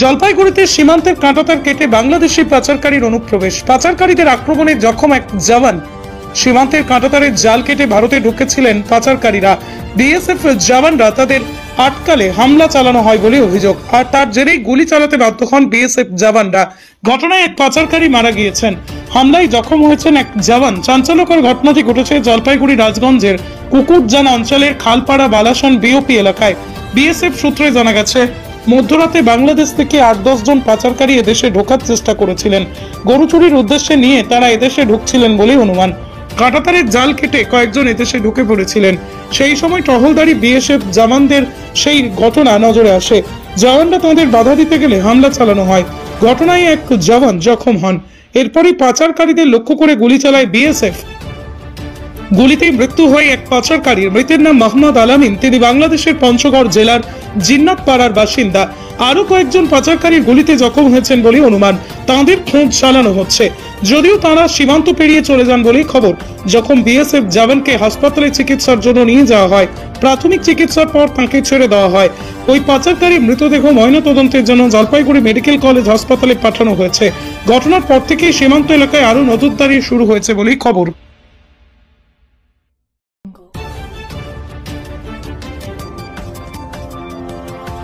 জলপাইগুড়িতে সীমান্তের কাঁটাতার কেটে বাংলাদেশি পাচারকারীর অনুপ্রবেশ। পাচারকারীদের আক্রমণে জখম এক জওয়ান। সীমান্তের কাঁটাতারের জাল কেটে ভারতে ঢুকেছিলেন পাচারকারীরা। বিএসএফ জওয়ানরা তাদের আটকালে হামলা চালানো হয় বলে অভিযোগ, আর তার জেরেই গুলি চালাতে বাধ্য হন বিএসএফ জওয়ানরা। ঘটনায় এক পাচারকারী মারা গিয়েছেন। হামলায় জখম হয়েছেন এক জওয়ান। চাঞ্চল্যকর ঘটনাটি ঘটেছে জলপাইগুড়ি রাজগঞ্জের কুকুরজানা অঞ্চলের খালপাড়া বালাসন বিওপি এলাকায়। বিএসএফ সূত্রে জানা গেছে, মধ্যরাতে বাংলাদেশ থেকে 8-10 জন পাচারকারী এদেশে ঢোকার চেষ্টা করেছিলেন। গরু চুরির উদ্দেশ্যে নিয়ে তারা এদেশে ঢুকছিলেন বলে অনুমান। কাঁটাতারের জাল কেটে কয়েকজন এদেশে ঢুকে পড়েছিলেন। সেই সময় টহলদারি বিএসএফ জওয়ানদের সেই ঘটনা নজরে আসে। জওয়ানরা তাঁদের বাধা দিতে গেলে হামলা চালানো হয়। ঘটনায় এক জওয়ান জখম হন। এরপরই পাচারকারীদের লক্ষ্য করে গুলি চালায় বিএসএফ। গুলিতেই মৃত্যু হয় এক পাচারকারীর। মৃতের নাম মোহাম্মদ আলামিন। তিনি বাংলাদেশের পঞ্চগড় জেলার জিন্নাত পাড়ার বাসিন্দা। আরো কয়েকজন পাচারকারীর গুলিতে জখম হয়েছেন বলে অনুমান। তাঁদের খোঁজ চালানো হচ্ছে, যদিও তাঁরা সীমান্ত পেরিয়ে চলে যান বলেই খবর। যখন বিএসএফ জওয়ানকে হাসপাতালে চিকিৎসার জন্য নিয়ে যাওয়া হয়, প্রাথমিক চিকিৎসার পর তাঁকে ছেড়ে দেওয়া হয়। ওই পাচারকারীর মৃতদেহ ময়নাতদন্তের জন্য জলপাইগুড়ি মেডিকেল কলেজ হাসপাতালে পাঠানো হয়েছে। ঘটনার পর থেকেই সীমান্ত এলাকায় আরো নজরদারি শুরু হয়েছে বলেই খবর।